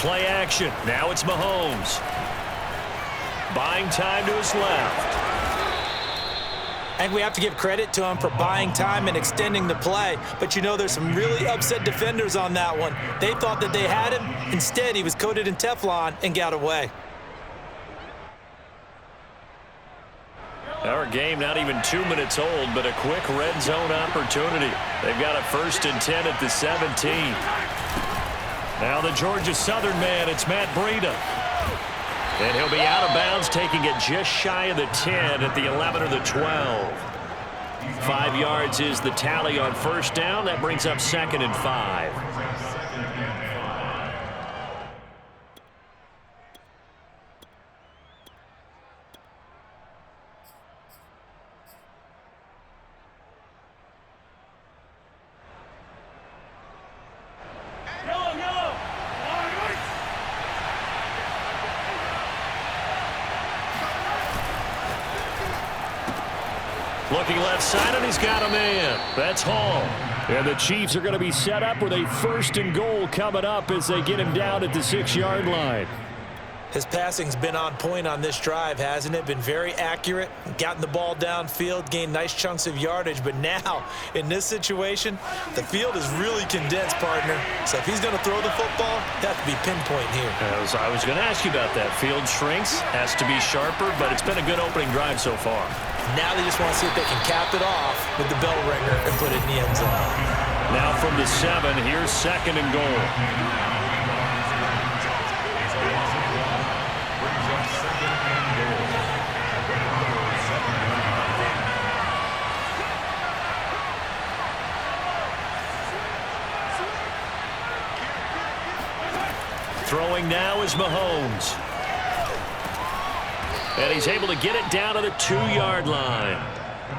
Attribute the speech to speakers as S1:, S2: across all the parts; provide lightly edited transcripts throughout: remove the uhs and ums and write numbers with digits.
S1: Play action. Now it's Mahomes. Buying time to his left.
S2: I think we have to give credit to him for buying time and extending the play. But, you know, there's some really upset defenders on that one. They thought that they had him. Instead, he was coated in Teflon and got away.
S1: Our game not even 2 minutes old, but a quick red zone opportunity. They've got a 1st and 10 at the 17. Now the Georgia Southern man, it's Matt Breida. And he'll be out of bounds, taking it just shy of the 10 at the 11 or the 12. 5 yards is the tally on 1st down. That brings up 2nd and 5. Looking left side, and he's got a man. That's Hall. And the Chiefs are going to be set up with a 1st and goal coming up as they get him down at the 6-yard line.
S2: His passing's been on point on this drive, hasn't it? Been very accurate, gotten the ball downfield, gained nice chunks of yardage. But now, in this situation, the field is really condensed, partner. So if he's going to throw the football, that has to be pinpoint here.
S1: I was going to ask you about that. Field shrinks, has to be sharper, but it's been a good opening drive so far.
S2: Now they just want to see if they can cap it off with the bell ringer and put it in the end zone.
S1: Now from the 7, here's 2nd and goal. Throwing now is Mahomes. And he's able to get it down to the 2-yard line.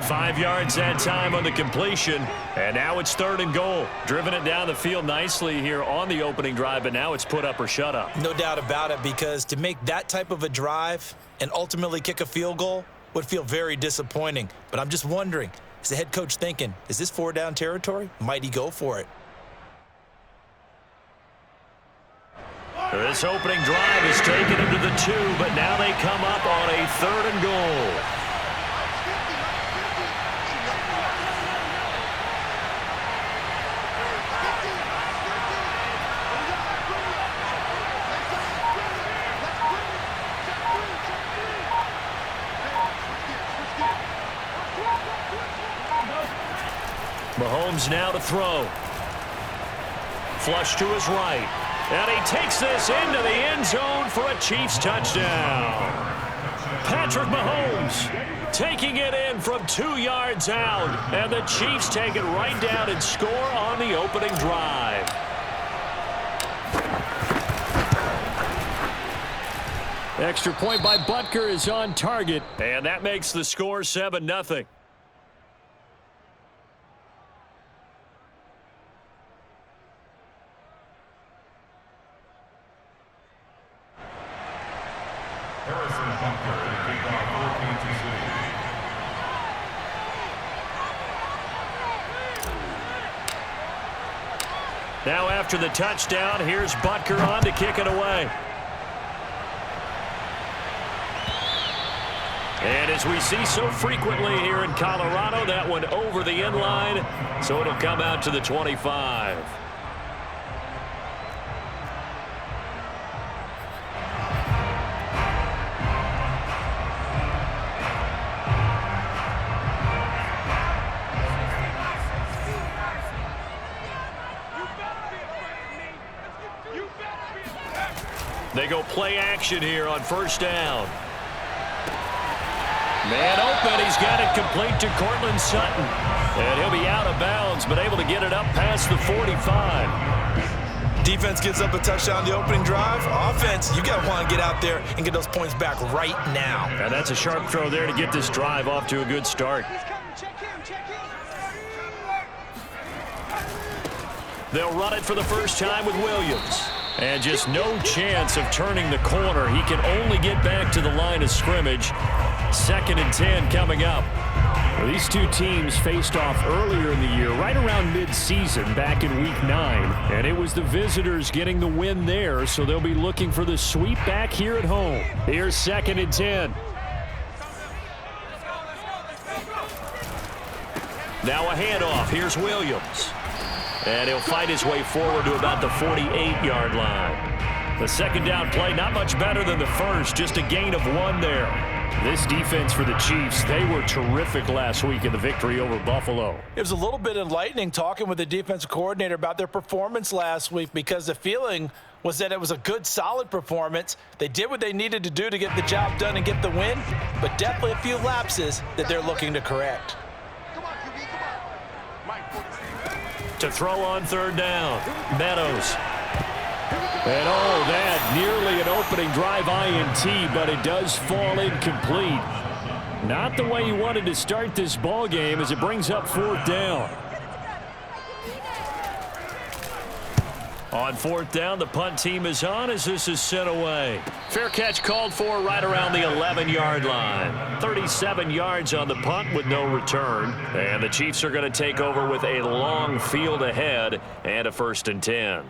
S1: 5 yards that time on the completion. And now it's 3rd and goal. Driven it down the field nicely here on the opening drive, but now it's put up or shut up.
S2: No doubt about it, because to make that type of a drive and ultimately kick a field goal would feel very disappointing. But I'm just wondering, is the head coach thinking, is this 4-down territory? Might he go for it?
S1: This opening drive has taken him to the 2, but now they come up on a 3rd and goal. Mahomes now to throw. Flush to his right. And he takes this into the end zone for a Chiefs touchdown. Patrick Mahomes taking it in from 2 yards out. And the Chiefs take it right down and score on the opening drive. Extra point by Butker is on target. And that makes the score 7-0. Now after the touchdown, here's Butker on to kick it away. And as we see so frequently here in Colorado, that one over the end line, so it'll come out to the 25. They go play action here on 1st down. Man open, he's got it complete to Cortland Sutton. And he'll be out of bounds, but able to get it up past the 45.
S2: Defense gives up a touchdown the opening drive. Offense, you got to want to get out there and get those points back right now.
S1: And that's a sharp throw there to get this drive off to a good start. They'll run it for the first time with Williams. And just no chance of turning the corner. He can only get back to the line of scrimmage. 2nd and 10 coming up. Well, these two teams faced off earlier in the year, right around mid-season, back in Week 9. And it was the visitors getting the win there, so they'll be looking for the sweep back here at home. Here's 2nd and 10. Now a handoff. Here's Williams. And he'll fight his way forward to about the 48-yard line. The second down play, not much better than the first, just a gain of 1 there. This defense for the Chiefs, they were terrific last week in the victory over Buffalo.
S2: It was a little bit enlightening talking with the defensive coordinator about their performance last week, because the feeling was that it was a good, solid performance. They did what they needed to do to get the job done and get the win, but definitely a few lapses that they're looking to correct.
S1: To throw on 3rd down, Meadows. And that nearly an opening drive INT, but it does fall incomplete. Not the way he wanted to start this ball game as it brings up 4th down. On 4th down, the punt team is on as this is sent away. Fair catch called for right around the 11-yard line. 37 yards on the punt with no return. And the Chiefs are going to take over with a long field ahead and a 1st and 10.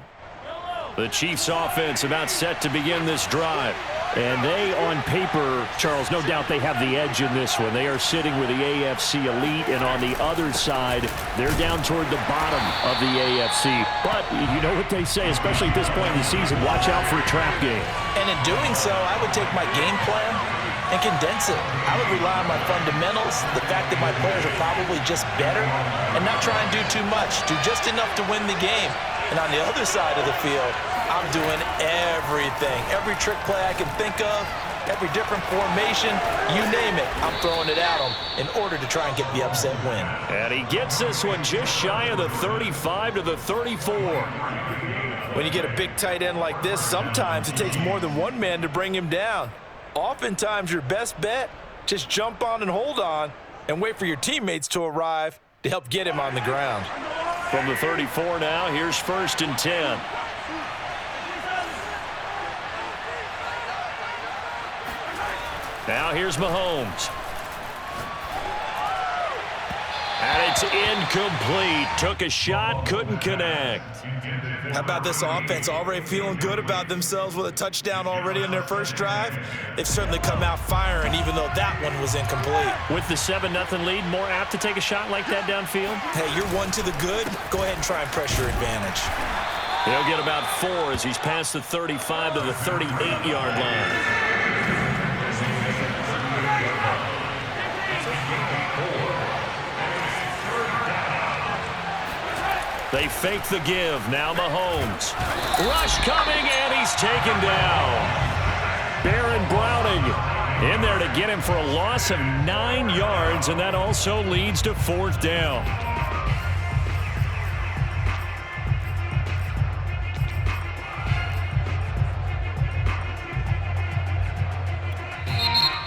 S1: The Chiefs offense about set to begin this drive. And they, on paper, Charles, no doubt they have the edge in this one. They are sitting with the AFC elite, and on the other side, they're down toward the bottom of the AFC. But you know what they say, especially at this point in the season, watch out for a trap game.
S2: And in doing so, I would take my game plan and condense it. I would rely on my fundamentals, the fact that my players are probably just better, and not try and do too much, do just enough to win the game. And on the other side of the field, I'm doing everything. Every trick play I can think of, every different formation, you name it, I'm throwing it at them in order to try and get the upset win.
S1: And he gets this one just shy of the 35 to the 34.
S2: When you get a big tight end like this, sometimes it takes more than one man to bring him down. Oftentimes, your best bet, just jump on and hold on and wait for your teammates to arrive to help get him on the ground.
S1: From the 34 now, here's 1st and 10. Now here's Mahomes. And it's incomplete. Took a shot, couldn't connect.
S2: How about this offense already feeling good about themselves with a touchdown already in their first drive? They've certainly come out firing, even though that one was incomplete.
S1: With the 7-0 lead, more apt to take a shot like that downfield?
S2: Hey, you're 1 to the good. Go ahead and try and press your advantage.
S1: He'll get about 4 as he's past the 35 to the 38-yard line. They fake the give. Now Mahomes. Rush coming, and he's taken down. Baron Browning in there to get him for a loss of 9 yards, and that also leads to 4th down.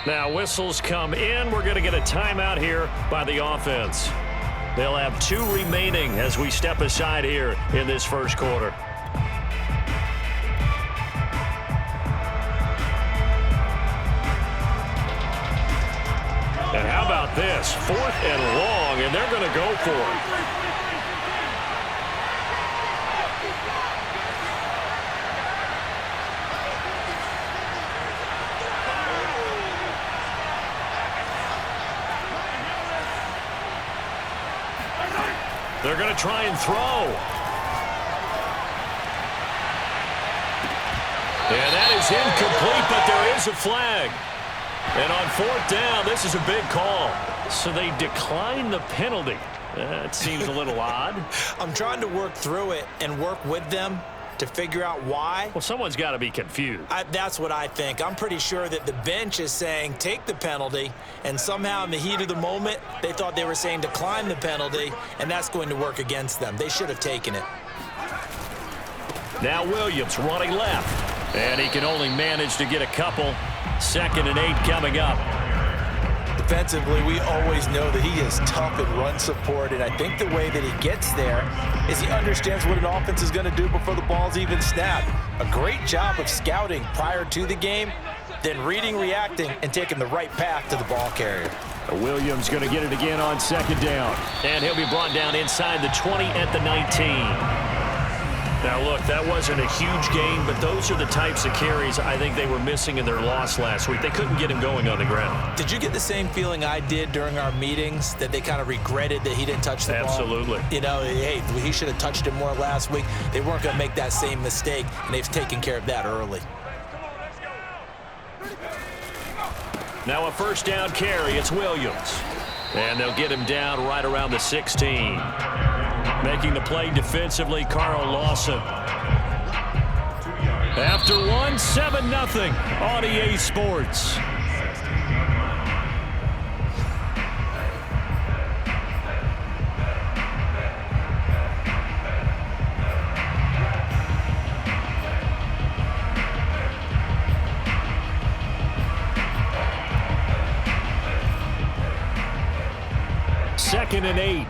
S1: Now whistles come in. We're going to get a timeout here by the offense. They'll have 2 remaining as we step aside here in this first quarter. And how about this? 4th and long, and they're going to go for it. They're going to try and throw. And that is incomplete, but there is a flag. And on 4th down, this is a big call. So they decline the penalty. That seems a little odd.
S2: I'm trying to work through it and work with them to figure out why.
S1: Well, someone's got to be confused.
S2: That's what I think. I'm pretty sure that the bench is saying take the penalty, and somehow in the heat of the moment, they thought they were saying decline the penalty, and that's going to work against them. They should have taken it.
S1: Now Williams running left, and he can only manage to get a couple. 2nd and 8 coming up.
S2: Defensively, we always know that he is tough in run support, and I think the way that he gets there is he understands what an offense is going to do before the ball's even snapped. A great job of scouting prior to the game, then reading, reacting, and taking the right path to the ball carrier.
S1: Williams going to get it again on second down. And he'll be brought down inside the 20 at the 19. Now, look, that wasn't a huge gain, but those are the types of carries I think they were missing in their loss last week. They couldn't get him going on the ground.
S2: Did you get the same feeling I did during our meetings, that they kind of regretted that he didn't touch the ball?
S1: Absolutely.
S2: You know, hey, he should have touched it more last week. They weren't going to make that same mistake, and they've taken care of that early.
S1: Now a first down carry. It's Williams. And they'll get him down right around the 16. Making the play defensively, Carl Lawson. After one, 7-0 on EA Sports. Second and 8.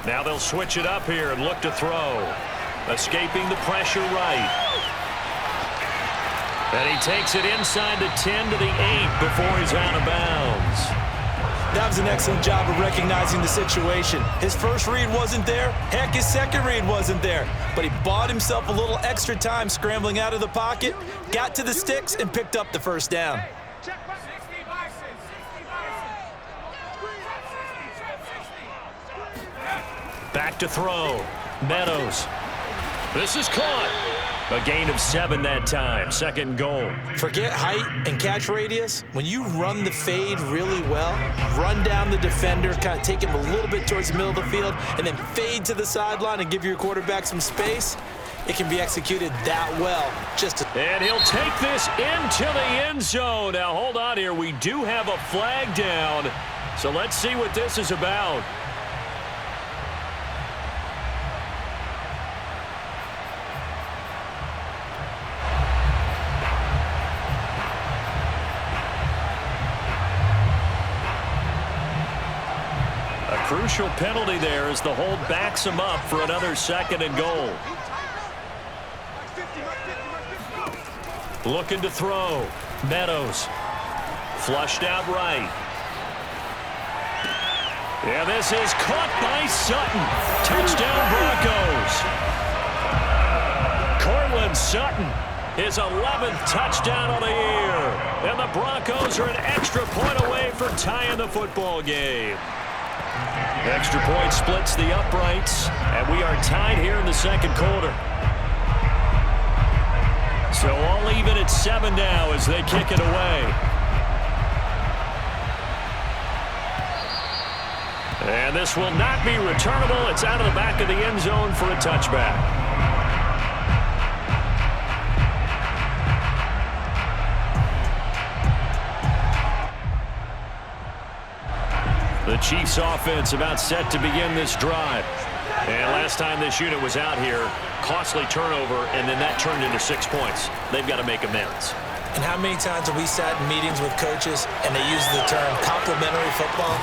S1: Now they'll switch it up here and look to throw. Escaping the pressure right. And he takes it inside the 10 to the 8 before he's out of bounds.
S2: That was an excellent job of recognizing the situation. His first read wasn't there. Heck, his second read wasn't there. But he bought himself a little extra time scrambling out of the pocket, got to the sticks, and picked up the first down.
S1: Back to throw. Meadows. This is caught. A gain of 7 that time. Second and goal.
S2: Forget height and catch radius. When you run the fade really well, run down the defender, kind of take him a little bit towards the middle of the field, and then fade to the sideline and give your quarterback some space, it can be executed that well.
S1: And he'll take this into the end zone. Now, hold on here. We do have a flag down. So let's see what this is about. Crucial penalty there as the hold backs him up for another second and goal. Looking to throw. Meadows. Flushed out right. Yeah, this is caught by Sutton. Touchdown Broncos. Cortland Sutton, his 11th touchdown of the year. And the Broncos are an extra point away from tying the football game. Extra point splits the uprights, and we are tied here in the second quarter. So all even at 7 now as they kick it away. And this will not be returnable. It's out of the back of the end zone for a touchback. The Chiefs offense about set to begin this drive. And last time this unit was out here, costly turnover, and then that turned into 6 points. They've got to make amends.
S2: And how many times have we sat in meetings with coaches and they use the term complementary football?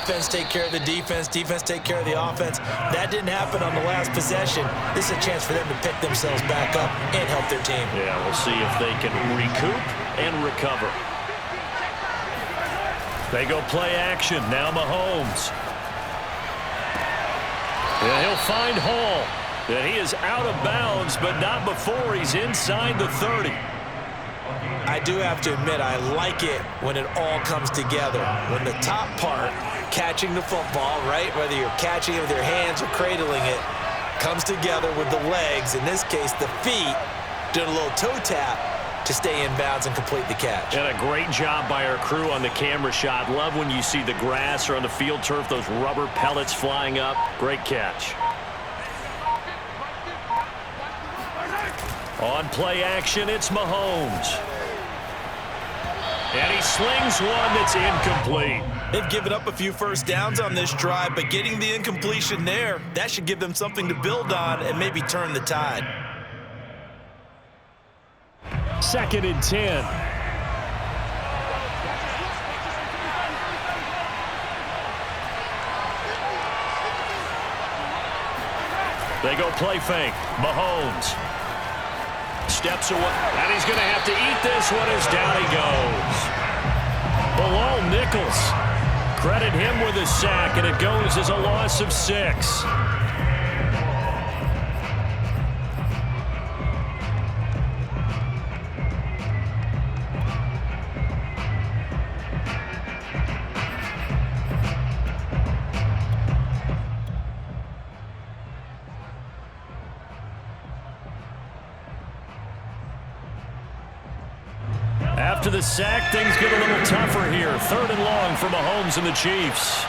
S2: Offense take care of the defense, defense take care of the offense. That didn't happen on the last possession. This is a chance for them to pick themselves back up and help their team.
S1: Yeah, we'll see if they can recoup and recover. They go play action. Now Mahomes. And he'll find Hall. And he is out of bounds, but not before he's inside the 30.
S2: I do have to admit, I like it when it all comes together. When the top part, catching the football, right, whether you're catching it with your hands or cradling it, comes together with the legs, in this case the feet, doing a little toe tap to stay in bounds and complete the catch.
S1: And a great job by our crew on the camera shot. Love when you see the grass or on the field turf, those rubber pellets flying up. Great catch. On play action, it's Mahomes. And he slings one that's incomplete.
S2: They've given up a few first downs on this drive, but getting the incompletion there, that should give them something to build on and maybe turn the tide.
S1: Second and 10. They go play fake. Mahomes. Steps away, and he's going to have to eat this one as down he goes. Bilal Nichols. Credit him with a sack, and it goes as a loss of 6. After the sack, things get a little tougher here. 3rd and long for Mahomes and the Chiefs.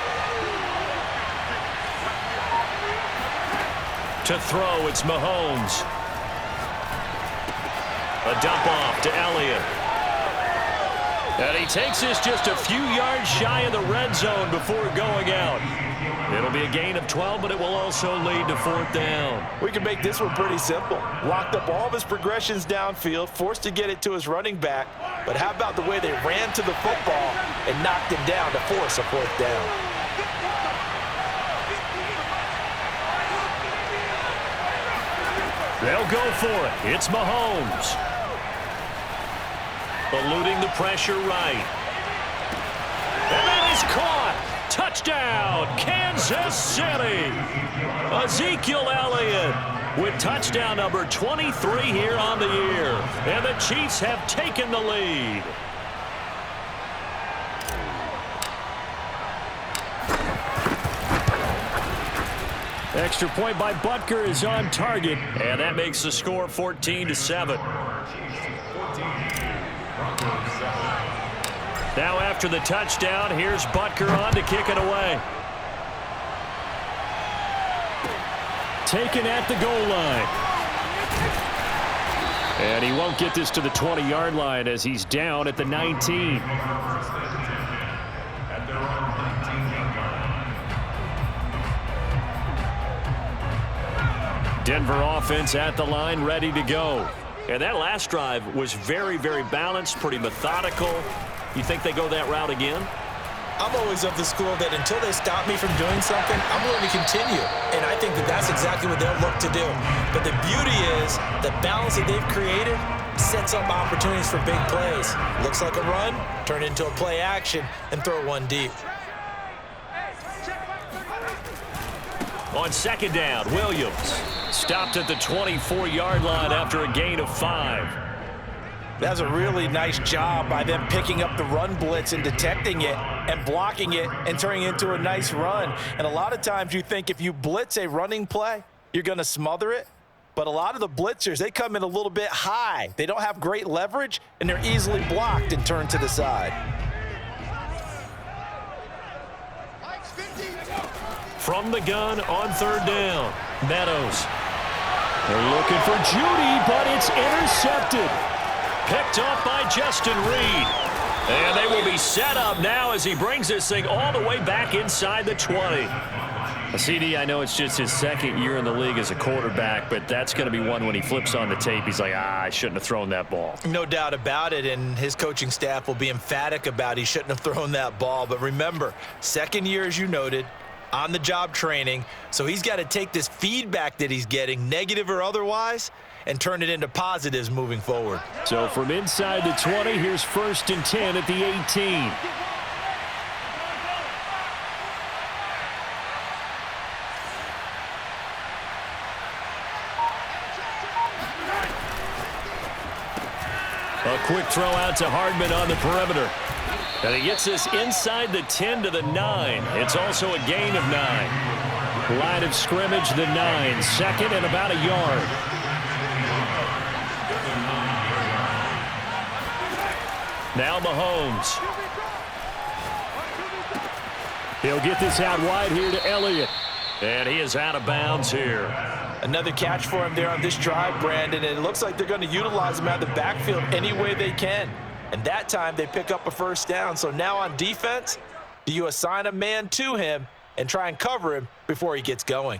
S1: To throw, it's Mahomes. A dump off to Elliott. And he takes this just a few yards shy of the red zone before going out. It'll be a gain of 12, but it will also lead to 4th down.
S2: We can make this one pretty simple. Locked up all of his progressions downfield, forced to get it to his running back. But how about the way they ran to the football and knocked him down to force a 4th down?
S1: They'll go for it. It's Mahomes. Eluding the pressure right. And that is caught. Touchdown, Kansas City. Ezekiel Elliott with touchdown number 23 here on the year. And the Chiefs have taken the lead. Extra point by Butker is on target, and that makes the score 14-7. Now after the touchdown, here's Butker on to kick it away. Taken at the goal line. And he won't get this to the 20-yard line as he's down at the 19. Denver offense at the line, ready to go. And that last drive was very, very balanced, pretty methodical. You think they go that route again?
S2: I'm always of the school that until they stop me from doing something, I'm willing to continue. And I think that that's exactly what they'll look to do. But the beauty is the balance that they've created sets up opportunities for big plays. Looks like a run, turn it into a play action, and throw one deep.
S1: On 2nd down, Williams stopped at the 24-yard line after a gain of 5.
S2: That's a really nice job by them picking up the run blitz and detecting it and blocking it and turning it into a nice run. And a lot of times you think if you blitz a running play, you're going to smother it. But a lot of the blitzers, they come in a little bit high. They don't have great leverage, and they're easily blocked and turned to the side.
S1: From the gun on 3rd down, Meadows. They're looking for Judy, but it's intercepted. Picked off by Justin Reed. And they will be set up now as he brings this thing all the way back inside the 20. CD, I know it's just his 2nd year in the league as a quarterback, but that's going to be one when he flips on the tape. He's like, I shouldn't have thrown that ball.
S2: No doubt about it, and his coaching staff will be emphatic about he shouldn't have thrown that ball. But remember, 2nd year, as you noted, on-the-job training, so he's got to take this feedback that he's getting, negative or otherwise, and turn it into positives moving forward.
S1: So from inside the 20, here's 1st and 10 at the 18. A quick throw out to Hardman on the perimeter. And he gets this inside the 10 to the 9. It's also a gain of 9. Line of scrimmage, the 9. 2nd and about a yard. Now Mahomes. He'll get this out wide here to Elliott. And he is out of bounds here.
S2: Another catch for him there on this drive, Brandon. And it looks like they're going to utilize him out of the backfield any way they can. And that time they pick up a 1st down. So now on defense, do you assign a man to him and try and cover him before he gets going?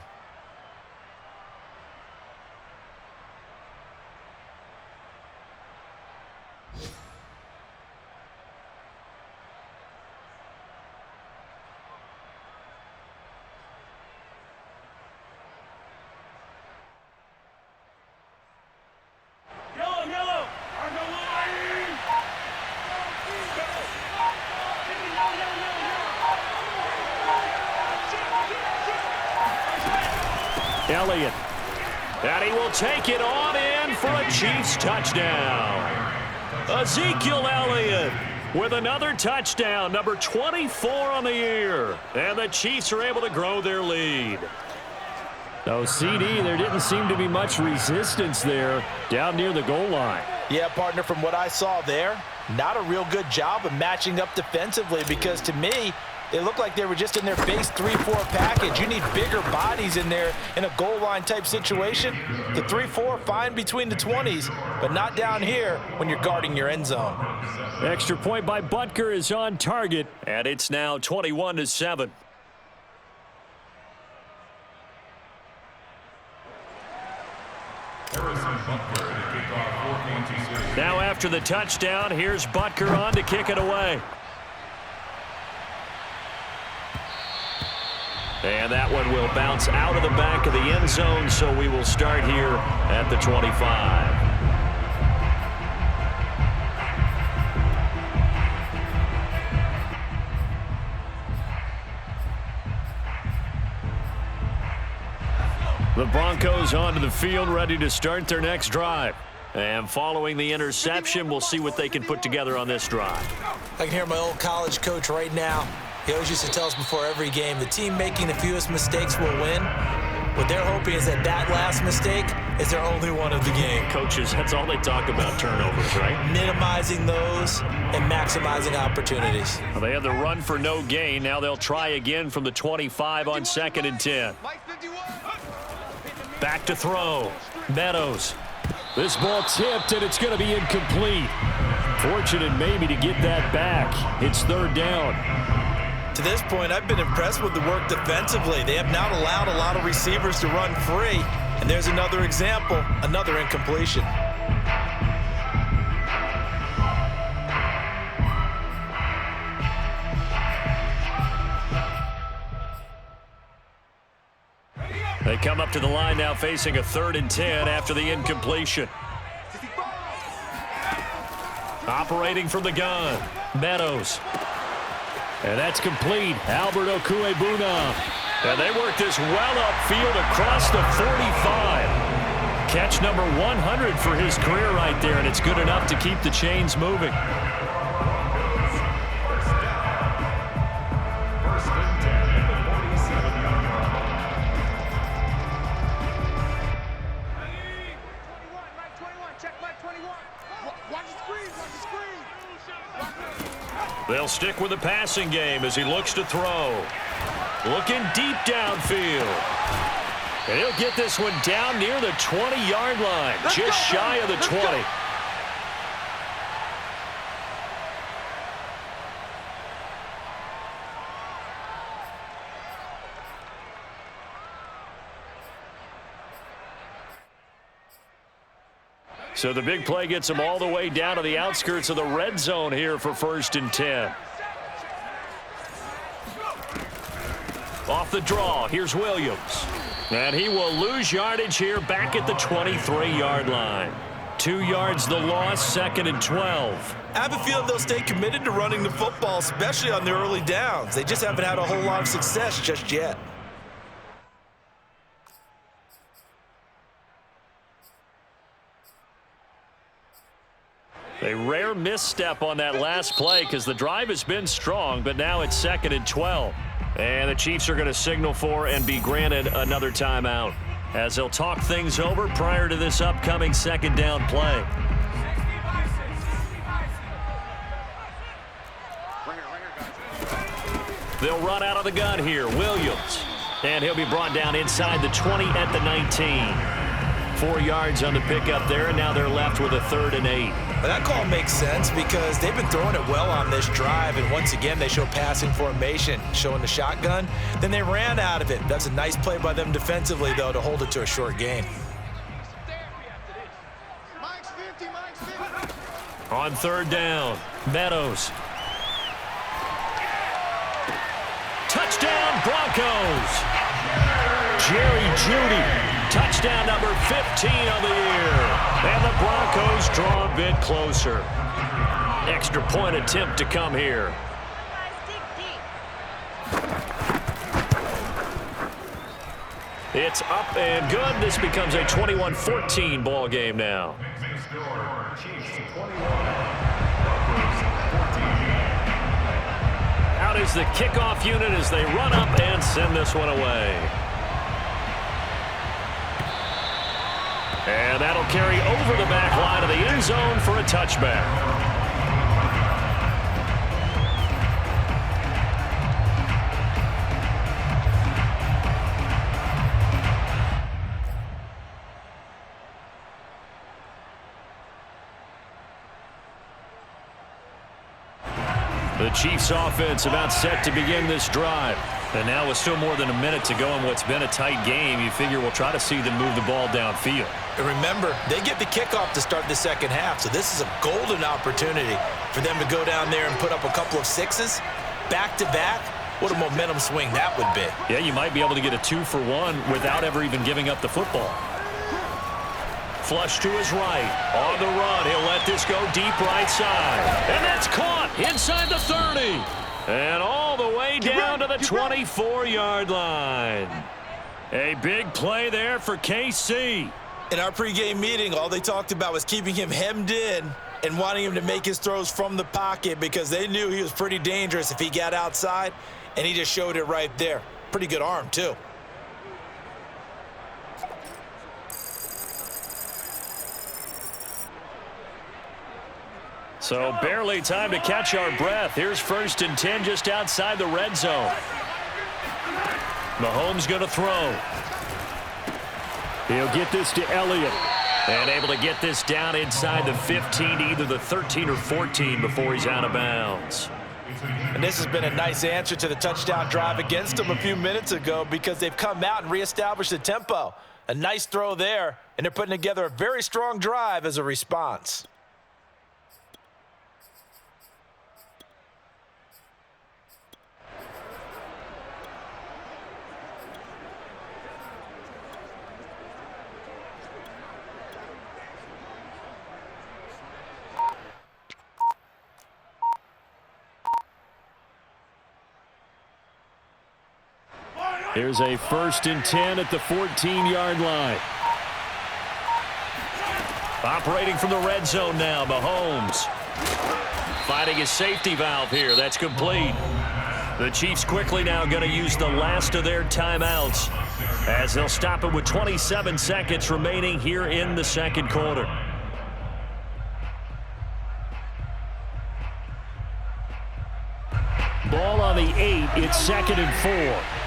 S1: Elliott. And he will take it on in for a Chiefs touchdown. Ezekiel Elliott with another touchdown, number 24 on the year. And the Chiefs are able to grow their lead. No, CD, there didn't seem to be much resistance there down near the goal line.
S2: Yeah, partner, from what I saw there, not a real good job of matching up defensively, because to me, it looked like they were just in their base 3-4 package. You need bigger bodies in there in a goal line type situation. The 3-4, fine between the 20s, but not down here when you're guarding your end zone.
S1: Extra point by Butker is on target, and it's now 21-7. Now after the touchdown, here's Butker on to kick it away. And that one will bounce out of the back of the end zone, so we will start here at the 25. The Broncos onto the field, ready to start their next drive. And following the interception, we'll see what they can put together on this drive.
S2: I can hear my old college coach right now. He always used to tell us before every game, the team making the fewest mistakes will win. What they're hoping is that last mistake is their only one of the game.
S1: Coaches, that's all they talk about, turnovers, right?
S2: Minimizing those and maximizing opportunities.
S1: Well, they had the run for no gain. Now they'll try again from the 25 on 2nd and 10. Back to throw. Meadows. This ball tipped, and it's going to be incomplete. Fortunate maybe to get that back. It's 3rd down.
S2: To this point, I've been impressed with the work defensively. They have not allowed a lot of receivers to run free. And there's another example, another incompletion.
S1: They come up to the line now facing a 3rd and 10 after the incompletion. Operating from the gun, Meadows. And that's complete. Albert Okuebuna. And they work this well upfield across the 45. Catch number 100 for his career right there, and it's good enough to keep the chains moving. They'll stick with the passing game as he looks to throw. Looking deep downfield. And he'll get this one down near the 20-yard line, just shy of the 20. So the big play gets him all the way down to the outskirts of the red zone here for 1st and 10. Off the draw, here's Williams. And he will lose yardage here back at the 23-yard line. 2 yards the loss, 2nd and 12.
S2: I have a feeling they'll stay committed to running the football, especially on the early downs. They just haven't had a whole lot of success just yet.
S1: A rare misstep on that last play because the drive has been strong, but now it's 2nd and 12. And the Chiefs are going to signal for and be granted another timeout as they'll talk things over prior to this upcoming 2nd down play. They'll run out of the gun here. Williams. And he'll be brought down inside the 20 at the 19. 4 yards on the pickup there, and now they're left with a 3rd and 8.
S2: But that call makes sense because they've been throwing it well on this drive, and once again they show passing formation, showing the shotgun. Then they ran out of it. That's a nice play by them defensively, though, to hold it to a short gain.
S1: On 3rd down, Meadows. Touchdown, Broncos! Jerry Jeudy, touchdown number 15 on the year. And the Broncos draw a bit closer. Extra point attempt to come here. It's up and good. This becomes a 21-14 ball game now. Out is the kickoff unit as they run up and send this one away. And that'll carry over the back line of the end zone for a touchback. The Chiefs offense about set to begin this drive. And now with still more than a minute to go in what's been a tight game, you figure we'll try to see them move the ball downfield.
S2: And remember, they get the kickoff to start the second half, so this is a golden opportunity for them to go down there and put up a couple of sixes back-to-back. What a momentum swing that would be.
S1: Yeah, you might be able to get a 2-for-1 without ever even giving up the football. Flush to his right. On the run, he'll let this go deep right side. And that's caught inside the 30. And all the way down to the 24-yard line. A big play there for KC.
S2: In our pregame meeting, all they talked about was keeping him hemmed in and wanting him to make his throws from the pocket because they knew he was pretty dangerous if he got outside, and he just showed it right there. Pretty good arm, too.
S1: So barely time to catch our breath. Here's 1st and 10 just outside the red zone. Mahomes going to throw. He'll get this to Elliott. And able to get this down inside the 15 to either the 13 or 14 before he's out of bounds.
S2: And this has been a nice answer to the touchdown drive against them a few minutes ago because they've come out and reestablished the tempo. A nice throw there, and they're putting together a very strong drive as a response.
S1: Here's a 1st and 10 at the 14-yard line. Operating from the red zone now, Mahomes. Finding his safety valve here. That's complete. The Chiefs quickly now going to use the last of their timeouts as they'll stop it with 27 seconds remaining here in the second quarter. Ball on the 8. It's 2nd and 4.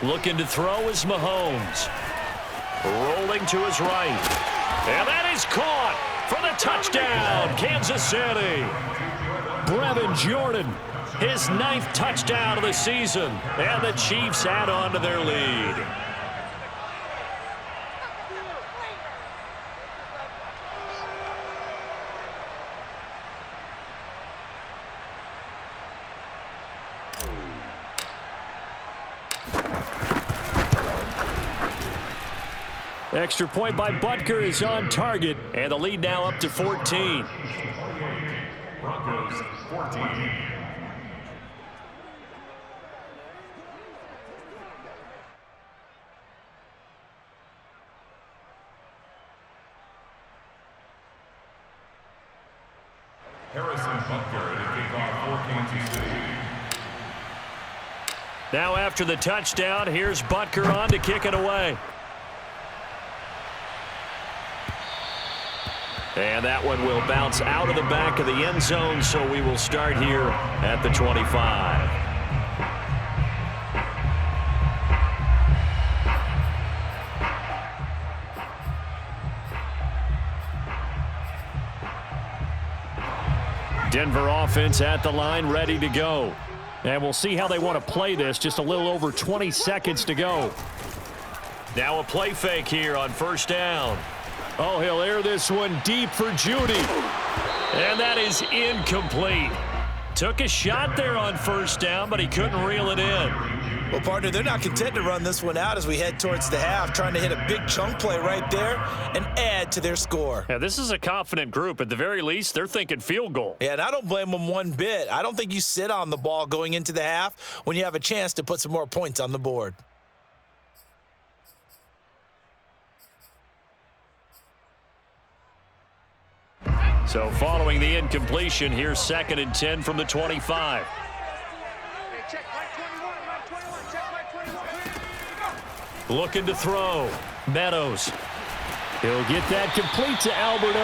S1: Looking to throw is Mahomes. Rolling to his right. And that is caught for the touchdown, Kansas City. Brevin Jordan, his 9th touchdown of the season. And the Chiefs add on to their lead. Extra point by Butker is on target, and the lead now up to 14.
S3: Broncos 14. Harrison Butker to kick off for Kansas City.
S1: Now after the touchdown, here's Butker on to kick it away. And that one will bounce out of the back of the end zone, so we will start here at the 25. Denver offense at the line, ready to go. And we'll see how they want to play this. Just a little over 20 seconds to go. Now a play fake here on 1st down. Oh, he'll air this one deep for Judy. And that is incomplete. Took a shot there on first down, but he couldn't reel it in.
S2: Well, partner, they're not content to run this one out as we head towards the half, trying to hit a big chunk play right there and add to their score.
S1: Yeah, this is a confident group. At the very least, they're thinking field goal.
S2: Yeah, and I don't blame them one bit. I don't think you sit on the ball going into the half when you have a chance to put some more points on the board.
S1: So following the incompletion, here's 2nd and 10 from the 25. Looking to throw. Meadows. He'll get that complete to Alberto.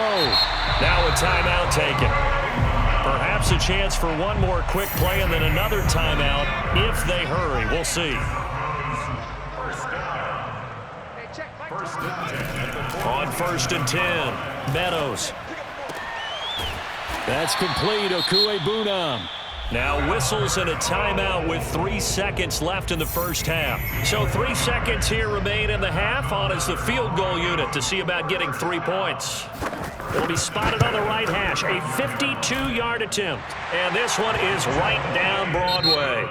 S1: Now a timeout taken. Perhaps a chance for one more quick play and then another timeout if they hurry. We'll see. On 1st and 10, Meadows. That's complete. Okuebunam. Now whistles and a timeout with 3 seconds left in the first half. So 3 seconds here remain in the half. On is the field goal unit to see about getting 3 points. It'll be spotted on the right hash. A 52-yard attempt. And this one is right down Broadway.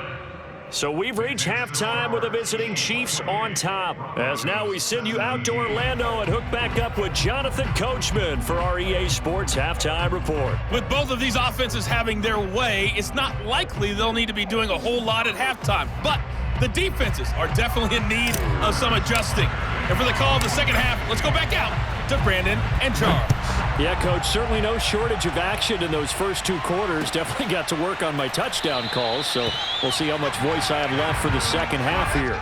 S1: So we've reached halftime with the visiting Chiefs on top. As now we send you out to Orlando and hook back up with Jonathan Coachman for our EA Sports Halftime Report.
S4: With both of these offenses having their way, it's not likely they'll need to be doing a whole lot at halftime. But the defenses are definitely in need of some adjusting. And for the call of the second half, let's go back out to Brandon and Charles.
S1: Yeah, Coach, certainly no shortage of action in those first 2 quarters. Definitely got to work on my touchdown calls, so we'll see how much voice I have left for the second half here.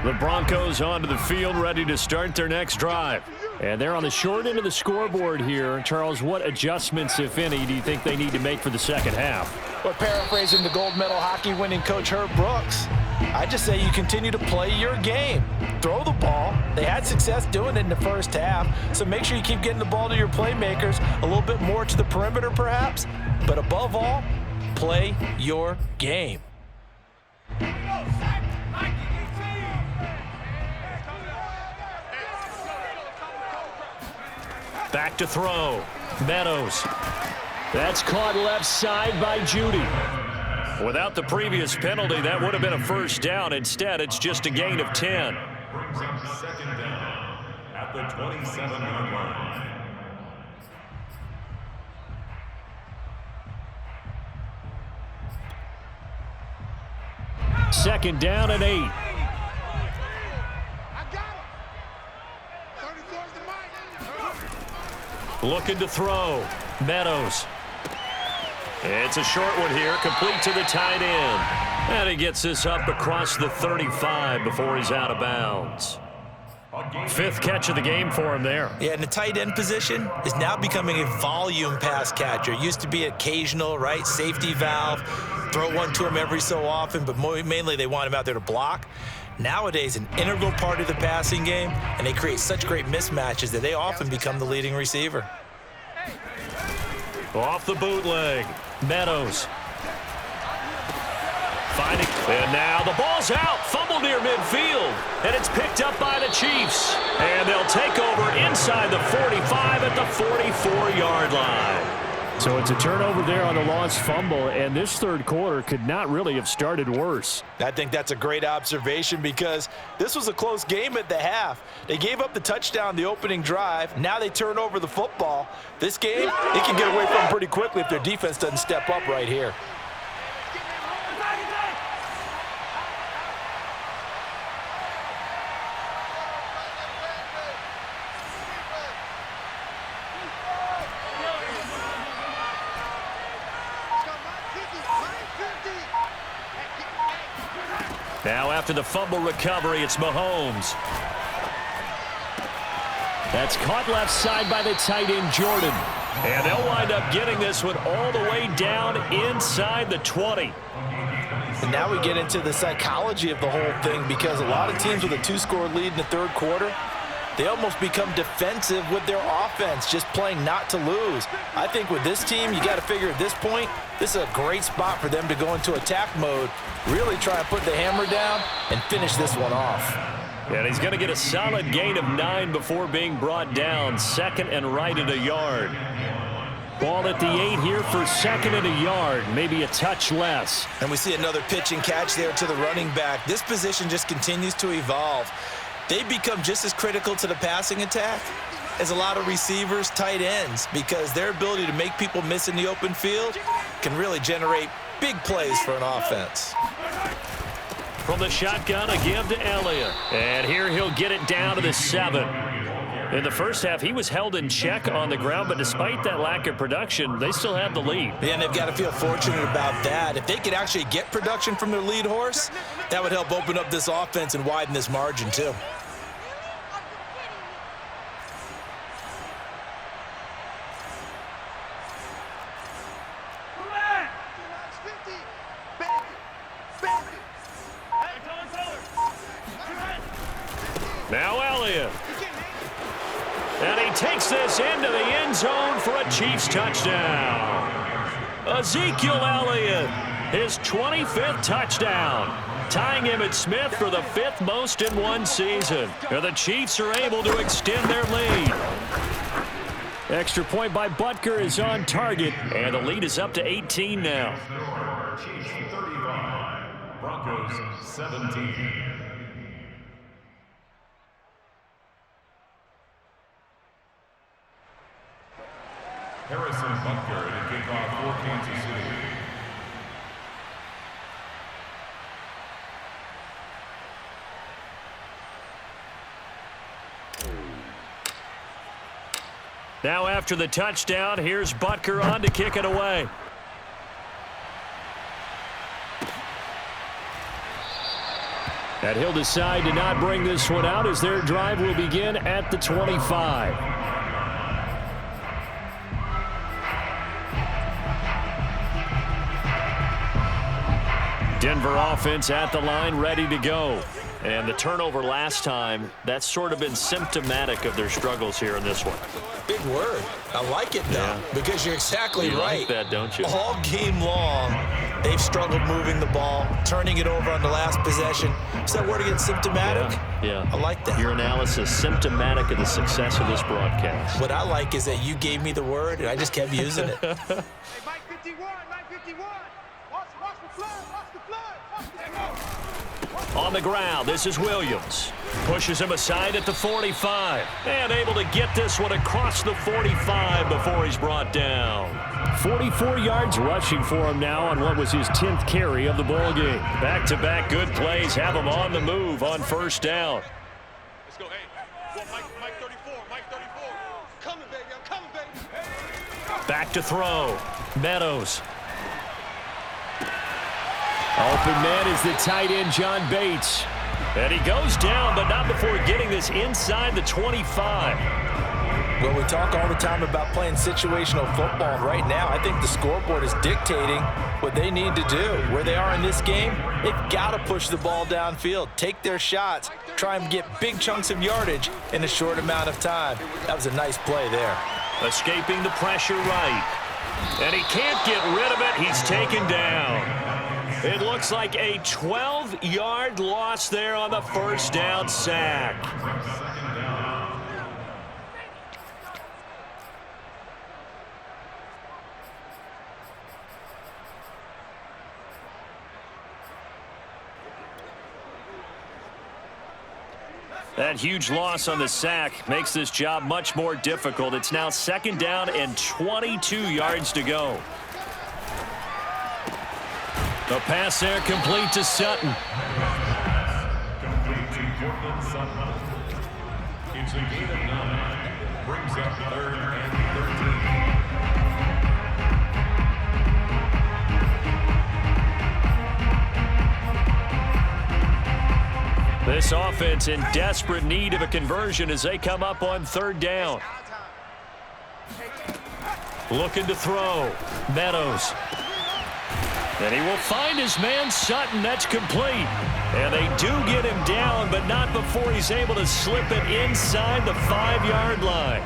S1: The Broncos onto the field, ready to start their next drive. And they're on the short end of the scoreboard here. Charles, what adjustments, if any, do you think they need to make for the second half?
S2: Well, paraphrasing the gold medal hockey winning coach Herb Brooks, I just say you continue to play your game. Throw the ball. They had success doing it in the first half, so make sure you keep getting the ball to your playmakers, a little bit more to the perimeter perhaps, but above all, play your game.
S1: Back to throw. Meadows. That's caught left side by Judy. Without the previous penalty, that would have been a first down. Instead, it's just a gain of 10.
S3: Brings up 2nd down at the 27-yard line.
S1: Second down and 8. Looking to throw. Meadows. It's a short one here, complete to the tight end. And he gets this up across the 35 before he's out of bounds. 5th catch of the game for him there.
S2: Yeah, and the tight end position is now becoming a volume pass catcher. It used to be occasional, right? Safety valve. Throw one to him every so often, but mainly they want him out there to block. Nowadays, an integral part of the passing game, and they create such great mismatches that they often become the leading receiver.
S1: Off the bootleg. Meadows. Finding, and now the ball's out. Fumble near midfield. And it's picked up by the Chiefs. And they'll take over inside the 45 at the 44-yard line. So it's a turnover there on the lost fumble, and this third quarter could not really have started worse.
S2: I think that's a great observation because this was a close game at the half. They gave up the touchdown the opening drive. Now they turn over the football. This game, they can get away from pretty quickly if their defense doesn't step up right here.
S1: Now after the fumble recovery, it's Mahomes. That's caught left side by the tight end, Jordan. And they'll wind up getting this one all the way down inside the 20.
S2: And now we get into the psychology of the whole thing because a lot of teams with a 2-score lead in the third quarter, they almost become defensive with their offense, just playing not to lose. I think with this team, you got to figure at this point, this is a great spot for them to go into attack mode, really try and put the hammer down and finish this one off.
S1: And he's going to get a solid gain of 9 before being brought down. Second and right at a yard. Ball at the 8 here for second and a yard, maybe a touch less.
S2: And we see another pitch and catch there to the running back. This position just continues to evolve. They become just as critical to the passing attack as a lot of receivers, tight ends, because their ability to make people miss in the open field can really generate big plays for an offense.
S1: From the shotgun, a give to Elliott. And here he'll get it down to the 7. In the first half, he was held in check on the ground, but despite that lack of production, they still have the lead.
S2: Yeah, and they've got to feel fortunate about that. If they could actually get production from their lead horse, that would help open up this offense and widen this margin, too.
S1: Now Elliott. And he takes this into the end zone for a Chiefs touchdown. Ezekiel Elliott, his 25th touchdown, tying him at Smith for the 5th most in one season. And the Chiefs are able to extend their lead. Extra point by Butker is on target, and the lead is up to 18 now.
S3: Chiefs 35, Broncos 17. Harrison Butker to kick off for Kansas City.
S1: Now after the touchdown, here's Butker on to kick it away. And he'll decide to not bring this one out as their drive will begin at the 25. Denver offense at the line, ready to go. And the turnover last time, that's sort of been symptomatic of their struggles here in this one.
S2: Big word. I like it, though, because you're exactly right.
S1: You like that, don't you?
S2: All game long, they've struggled moving the ball, turning it over on the last possession. Is that word again, symptomatic?
S1: Yeah.
S2: I like that.
S1: Your analysis, symptomatic of the success of this broadcast.
S2: What I like is that you gave me the word, and I just kept using it.
S5: Hey, Mike 51, Mike 51. Watch the flood, watch the flood.
S1: On the ground, this is Williams. Pushes him aside at the 45. And able to get this one across the 45 before he's brought down. 44 yards rushing for him now on what was his 10th carry of the ball game. Back-to-back good plays have him on the move on first down.
S5: Let's go, hey. Well, Mike 34, Mike 34. Coming, baby, I'm coming, baby.
S1: Back to throw. Meadows. Open man is the tight end, John Bates. And he goes down, but not before getting this inside the 25.
S2: Well, we talk all the time about playing situational football, and right now I think the scoreboard is dictating what they need to do. Where they are in this game, they've got to push the ball downfield, take their shots, try and get big chunks of yardage in a short amount of time. That was a nice play there.
S1: Escaping the pressure right. And he can't get rid of it. He's taken down. It looks like a 12-yard loss there on the first down sack. That huge loss on the sack makes this job much more difficult. It's now second down and 22 yards to go. The pass there complete to Sutton.
S3: Complete to Cortland Sutton. It's a gain of 9. Brings up 3rd and 13.
S1: This offense in desperate need of a conversion as they come up on 3rd down. Looking to throw. Meadows. And he will find his man Sutton. That's complete. And they do get him down, but not before he's able to slip it inside the 5-yard line.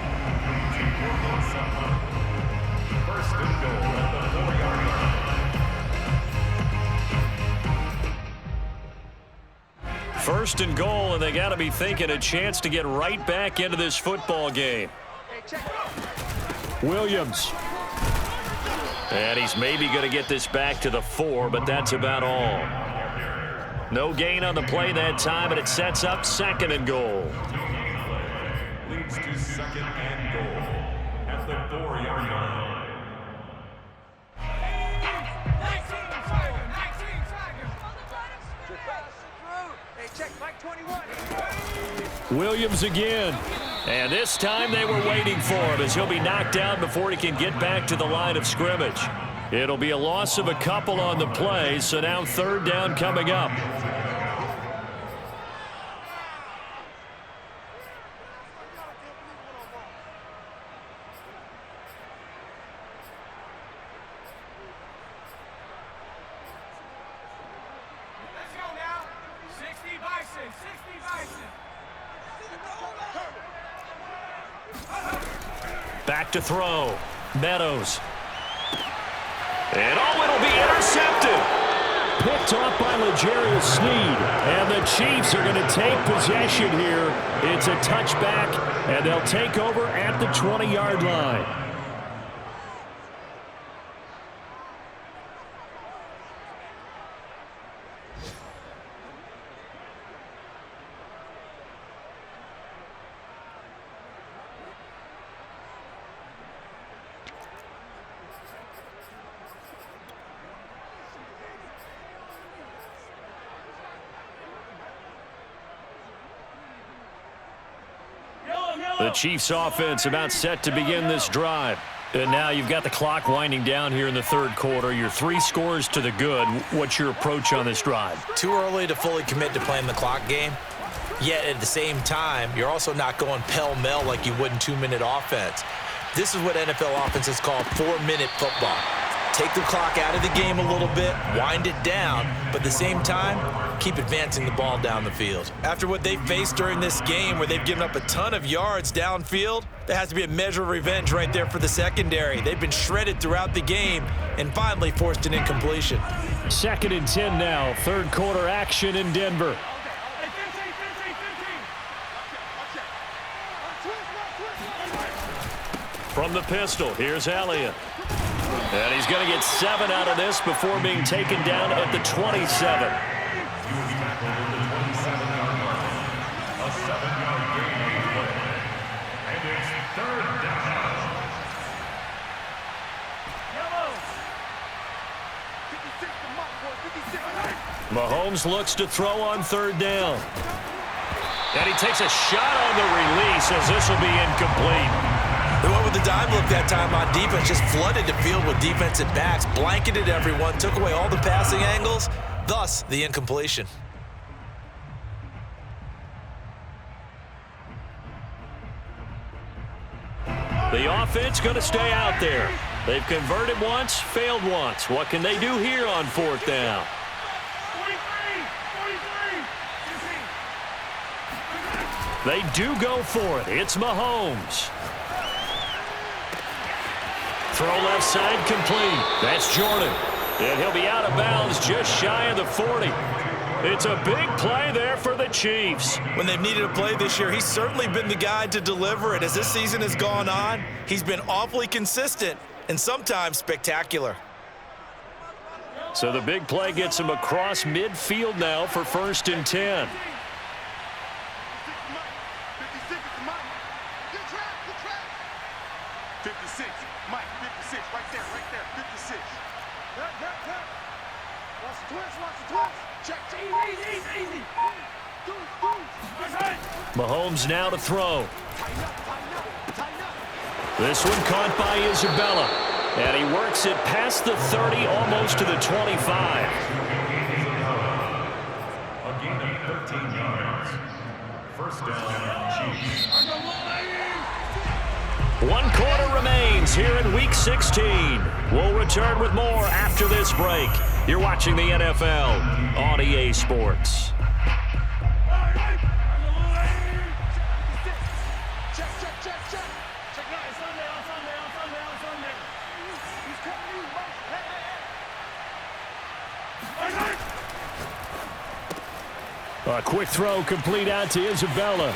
S3: First and goal at the 4-yard line.
S1: First and goal, and they got to be thinking a chance to get right back into this football game. Williams. And he's maybe going to get this back to the 4, but that's about all. No gain on the play that time, and it sets up second and goal.
S3: Leads to second and goal at the 4-yard line.
S1: Williams again. And this time they were waiting for him as he'll be knocked down before he can get back to the line of scrimmage. It'll be a loss of a couple on the play, so now third down coming up. Back to throw. Meadows. And it'll be intercepted. Picked off by L'Jarius Sneed. And the Chiefs are going to take possession here. It's a touchback, and they'll take over at the 20-yard line. The Chiefs offense about set to begin this drive. And now you've got the clock winding down here in the third quarter. Your 3 scores to the good. What's your approach on this drive?
S2: Too early to fully commit to playing the clock game. Yet at the same time, you're also not going pell-mell like you would in 2-minute offense. This is what NFL offenses call 4-minute football. Take the clock out of the game a little bit, wind it down, but at the same time, keep advancing the ball down the field. After what they've faced during this game where they've given up a ton of yards downfield, there has to be a measure of revenge right there for the secondary. They've been shredded throughout the game and finally forced an incompletion.
S1: 2nd and 10 now. Third quarter action in Denver. From the pistol, here's Elliott. And he's going to get 7 out of this before being taken down at the 27. Mahomes looks to throw on third down. And he takes a shot on the release as this will be incomplete.
S2: They went with the dime look that time on defense, just flooded the field with defensive backs, blanketed everyone, took away all the passing angles, thus the incompletion.
S1: The offense going to stay out there. They've converted once, failed once. What can they do here on fourth down? They do go for it. It's Mahomes. Throw left side complete. That's Jordan. And he'll be out of bounds just shy of the 40. It's a big play there for the Chiefs.
S2: When they've needed a play this year, he's certainly been the guy to deliver it. As this season has gone on, he's been awfully consistent and sometimes spectacular.
S1: So the big play gets him across midfield now for 1st and 10.
S5: 56, Mike, 56, right there, 56. Watch the twist. Check. Easy.
S1: Mahomes now to throw. This one caught by Isabella. And he works it past the 30, almost to the 25.
S3: A gain of 13 yards. First down, Chiefs.
S1: 1 quarter remains here in Week 16. We'll return with more after this break. You're watching the NFL on EA Sports. A quick throw complete out to Isabella.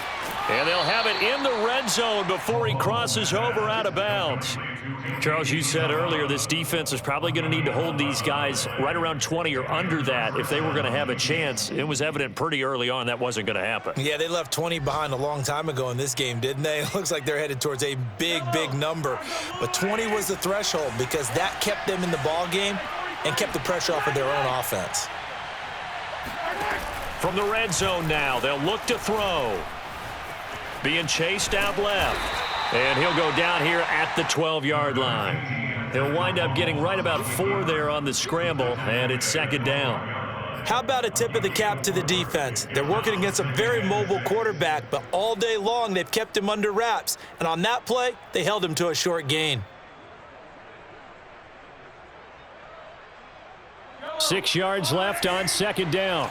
S1: And they'll have it in the red zone before he crosses over out of bounds. Charles, you said earlier this defense is probably going to need to hold these guys right around 20 or under that if they were going to have a chance. It was evident pretty early on that wasn't going to happen.
S2: Yeah, they left 20 behind a long time ago in this game, didn't they? It looks like they're headed towards a big, big number. But 20 was the threshold because that kept them in the ball game and kept the pressure off of their own offense.
S1: From the red zone now, they'll look to throw. Being chased out left. And he'll go down here at the 12-yard line. He'll wind up getting right about 4 there on the scramble, and it's second down.
S2: How about a tip of the cap to the defense? They're working against a very mobile quarterback, but all day long they've kept him under wraps. And on that play, they held him to a short gain.
S1: 6 yards left on second down.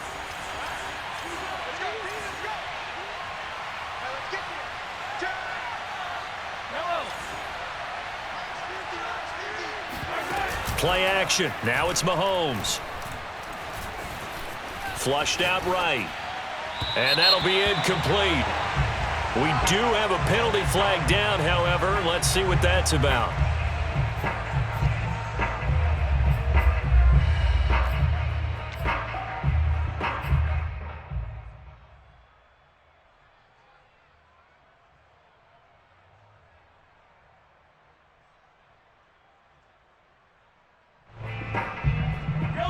S1: Play action. Now it's Mahomes. Flushed out right. And that'll be incomplete. We do have a penalty flag down, however. Let's see what that's about.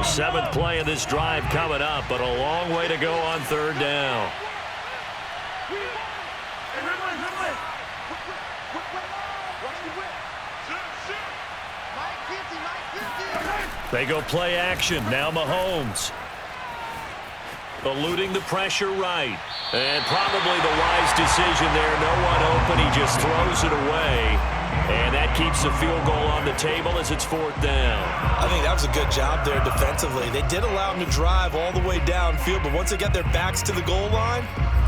S1: Seventh play of this drive coming up, but a long way to go on third down. They go play action. Now Mahomes. Eluding the pressure right. And probably the wise decision there. No one open. He just throws it away. And that keeps the field goal on the table as it's fourth down.
S2: I think that was a good job there defensively. They did allow him to drive all the way downfield, but once they got their backs to the goal line,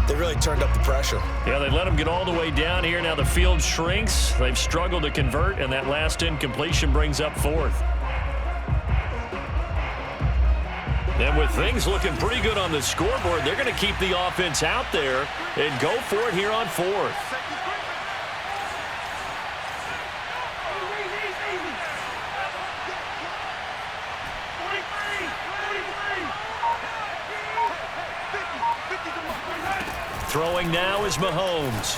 S2: they really turned up the pressure.
S1: Yeah, they let him get all the way down here. Now the field shrinks. They've struggled to convert, and that last incompletion brings up fourth. And with things looking pretty good on the scoreboard, they're going to keep the offense out there and go for it here on fourth. Throwing now is Mahomes.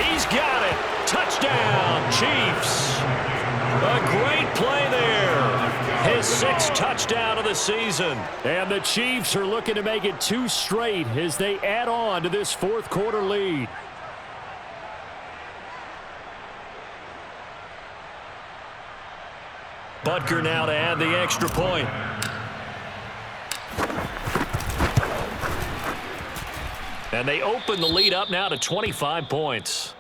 S1: He's got it. Touchdown, Chiefs. A great play there. His 6th touchdown of the season. And the Chiefs are looking to make it 2 straight as they add on to this fourth quarter lead. Butker now to add the extra point. And they open the lead up now to 25 points.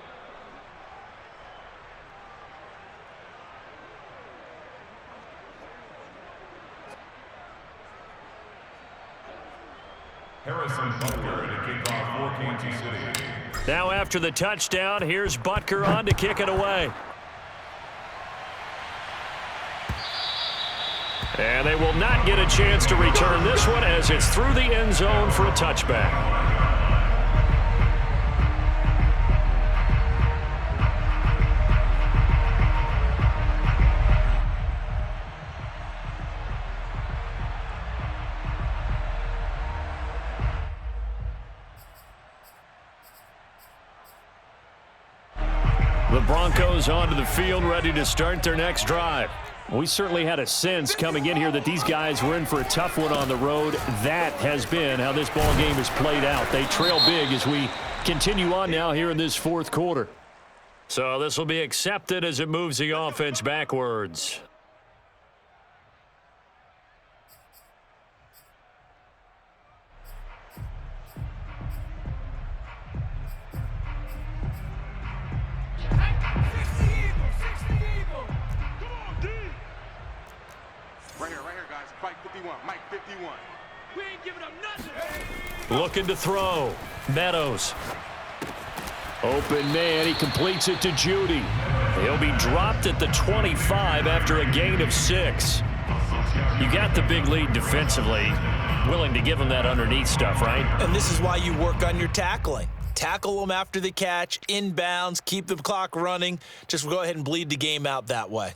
S3: Harrison Butker to kick off for Kansas City.
S1: Now after the touchdown, here's Butker on to kick it away. And they will not get a chance to return this one as it's through the end zone for a touchback. The Broncos onto the field, ready to start their next drive. We certainly had a sense coming in here that these guys were in for a tough one on the road. That has been how this ball game has played out. They trail big as we continue on now here in this fourth quarter. So this will be accepted as it moves the offense backwards.
S5: We ain't giving up nothing.
S1: Looking to throw. Meadows. Open man, he completes it to Judy. He'll be dropped at the 25 after a gain of 6. You got the big lead defensively. Willing to give him that underneath stuff, right?
S2: And this is why you work on your tackling. Tackle them after the catch, inbounds, keep the clock running. Just go ahead and bleed the game out that way.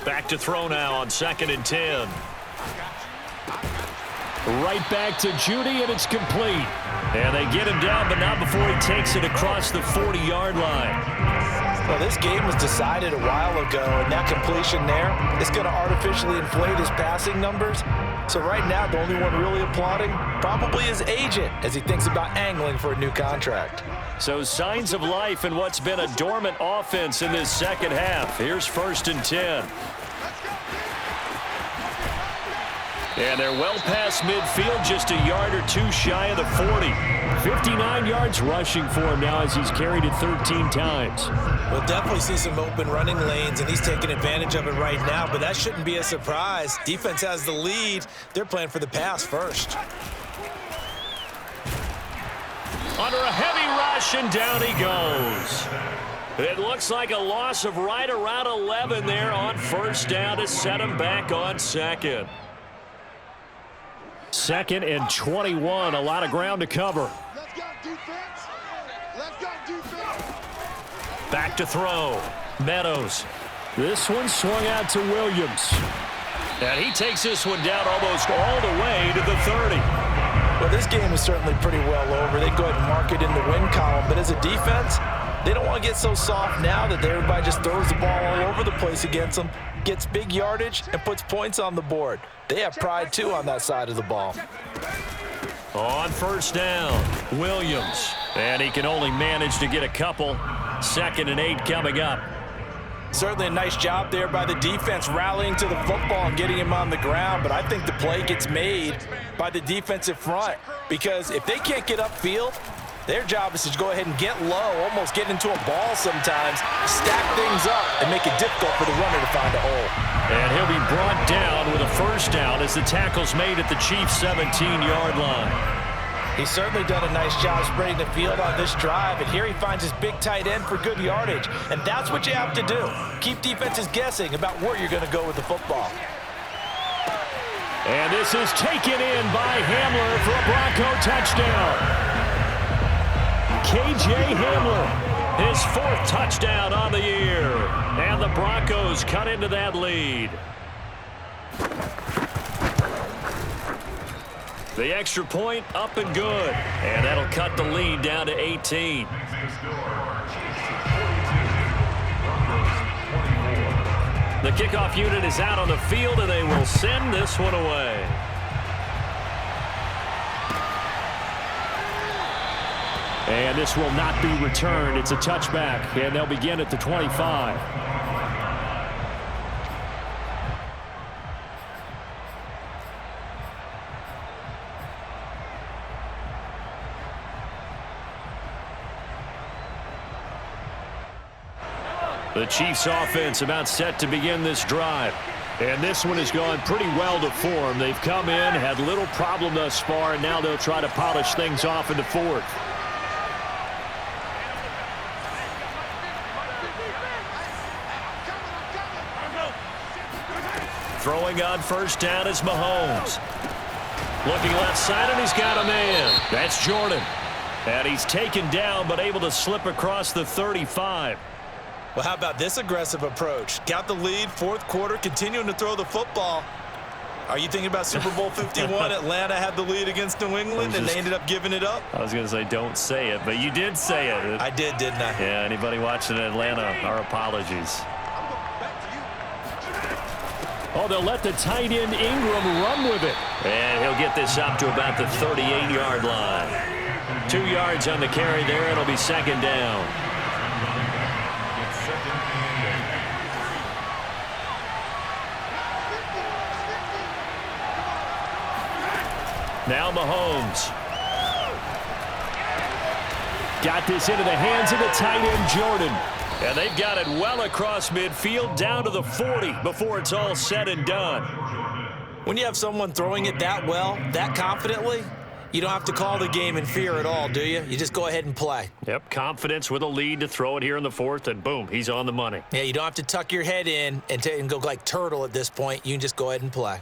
S1: Back to throw now on 2nd and 10. Right back to Judy, and it's complete. And they get him down, but not before he takes it across the 40-yard line.
S2: Well, this game was decided a while ago, and that completion there is going to artificially inflate his passing numbers. So right now, the only one really applauding probably his agent as he thinks about angling for a new contract.
S1: So signs of life in what's been a dormant offense in this second half. Here's 1st and 10. And they're well past midfield, just a yard or 2 shy of the 40. 59 yards rushing for him now as he's carried it 13 times.
S2: We'll definitely see some open running lanes, and he's taking advantage of it right now, but that shouldn't be a surprise. Defense has the lead. They're playing for the pass first.
S1: Under a heavy rush, and down he goes. It looks like a loss of right around 11 there on 1st down to set him back on 2nd. 2nd and 21, a lot of ground to cover.
S5: Let's go, defense. Let's go, defense.
S1: Back to throw. Meadows. This one swung out to Williams. And he takes this one down almost all the way to the 30.
S2: Well, this game is certainly pretty well over. They go ahead and mark it in the win column, but as a defense, they don't want to get so soft now that everybody just throws the ball all over the place against them, gets big yardage, and puts points on the board. They have pride, too, on that side of the ball.
S1: On 1st down, Williams. And he can only manage to get a couple. 2nd and 8 coming up.
S2: Certainly a nice job there by the defense rallying to the football and getting him on the ground, but I think the play gets made by the defensive front because if they can't get upfield, their job is to go ahead and get low, almost get into a ball sometimes, stack things up, and make it difficult for the runner to find a hole.
S1: And he'll be brought down with a 1st down as the tackle's made at the Chiefs' 17-yard line.
S2: He's certainly done a nice job spreading the field on this drive, and here he finds his big tight end for good yardage. And that's what you have to do. Keep defenses guessing about where you're going to go with the football.
S1: And this is taken in by Hamler for a Bronco touchdown. K.J. Hamler, his 4th touchdown on the year. And the Broncos cut into that lead. The extra point up and good. And that'll cut the lead down to 18. The kickoff unit is out on the field, and they will send this one away. And this will not be returned. It's a touchback, and they'll begin at the 25. The Chiefs offense about set to begin this drive. And this one has gone pretty well to form. They've come in, had little problem thus far, and now they'll try to polish things off in the 4th. Throwing on 1st down is Mahomes. Looking left side, and he's got a man. That's Jordan. And he's taken down, but able to slip across the 35.
S2: Well, how about this aggressive approach? Got the lead, 4th quarter, continuing to throw the football. Are you thinking about Super Bowl 51? Atlanta had the lead against New England, and they ended up giving it up?
S1: I was going to say don't say it, but you did say it.
S2: I did, didn't I?
S1: Yeah, anybody watching Atlanta, our apologies. Oh, they'll let the tight end Ingram run with it. And he'll get this up to about the 38-yard line. 2 yards on the carry there. It'll be 2nd down. Now Mahomes. Got this into the hands of the tight end, Jordan. And they've got it well across midfield down to the 40 before it's all said and done.
S2: When you have someone throwing it that well, that confidently, you don't have to call the game in fear at all, do you? You just go ahead and play.
S1: Yep, confidence with a lead to throw it here in the fourth, and boom, he's on the money.
S2: Yeah, you don't have to tuck your head in and go like turtle at this point. You can just go ahead and play.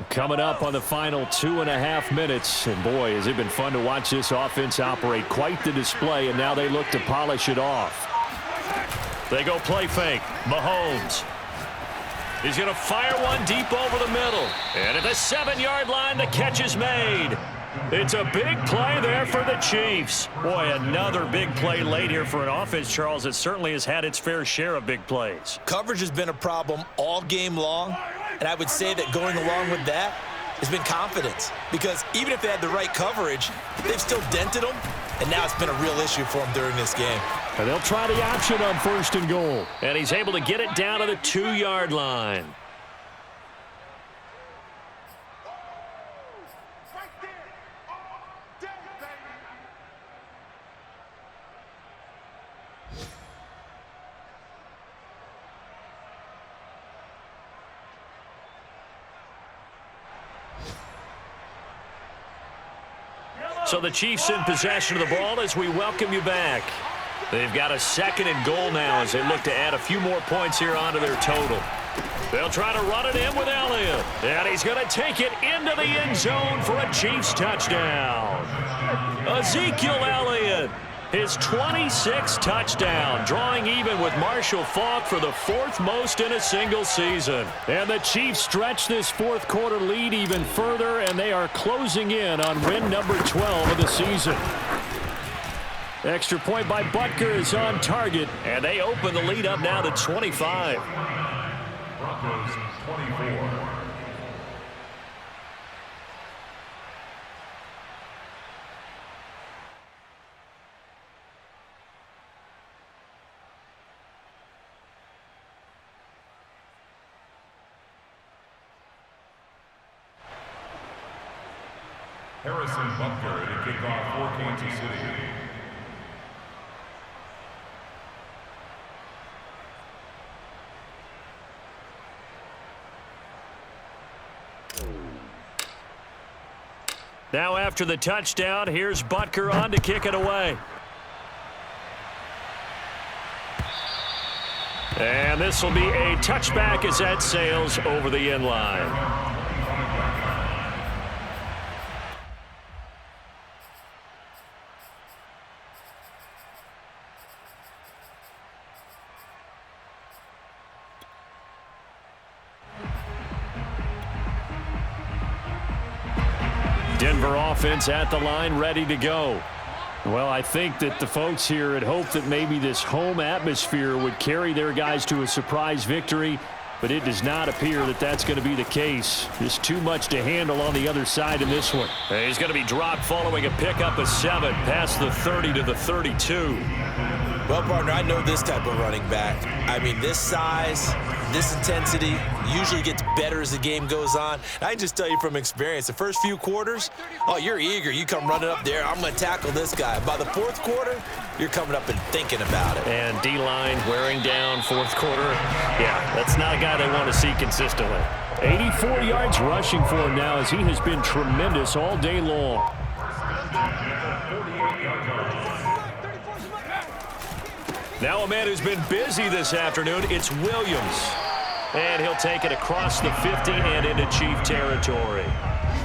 S1: Coming up on the final 2.5 minutes. And boy, has it been fun to watch this offense operate. Quite the display, and now they look to polish it off. They go play fake. Mahomes. He's going to fire one deep over the middle. And at the 7-yard line, the catch is made. It's a big play there for the Chiefs. Boy, another big play late here for an offense, Charles, that certainly has had its fair share of big plays.
S2: Coverage has been a problem all game long. And I would say that going along with that has been confidence. Because even if they had the right coverage, they've still dented them. And now it's been a real issue for them during this game.
S1: And they'll try the option on 1st and goal. And he's able to get it down to the 2-yard line. So the Chiefs in possession of the ball as we welcome you back. They've got a 2nd and goal now as they look to add a few more points here onto their total. They'll try to run it in with Elliott. And he's going to take it into the end zone for a Chiefs touchdown. Ezekiel Elliott, his 26th touchdown, drawing even with Marshall Faulk for the 4th most in a single season. And the Chiefs stretch this 4th quarter lead even further, and they are closing in on win number 12 of the season. Extra point by Butker is on target, and they open the lead up now to 25.
S3: Broncos 24. Harrison Butker to kick off for Kansas City.
S1: Now after the touchdown, here's Butker on to kick it away. And this will be a touchback as that sails over the end line. Denver offense at the line, ready to go. Well, I think that the folks here had hoped that maybe this home atmosphere would carry their guys to a surprise victory, but it does not appear that that's going to be the case. Just too much to handle on the other side in this one. He's going to be dropped following a pickup of 7 past the 30 to the 32.
S2: Well, partner, I know this type of running back. I mean, this size, this intensity usually gets better as the game goes on. I can just tell you from experience, the first few quarters, oh, you're eager. You come running up there, I'm going to tackle this guy. By the 4th quarter, you're coming up and thinking about it.
S1: And D-line wearing down 4th quarter. Yeah, that's not a guy they want to see consistently. 84 yards rushing for him now as he has been tremendous all day long. Now a man who's been busy this afternoon, it's Williams. And he'll take it across the 50 and into Chief territory.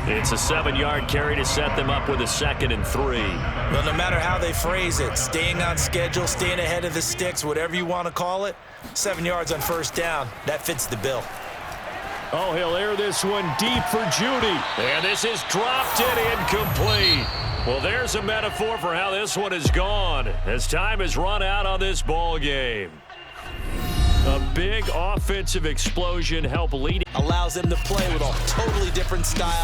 S1: It's a 7-yard carry to set them up with a 2nd and 3.
S2: Well, no matter how they phrase it, staying on schedule, staying ahead of the sticks, whatever you want to call it, 7 yards on 1st down, that fits the bill.
S1: Oh, he'll air this one deep for Judy. And this is dropped and incomplete. Well, there's a metaphor for how this one is gone as time has run out on this ball game. A big offensive explosion helped lead.
S2: Allows them to play with a totally different style.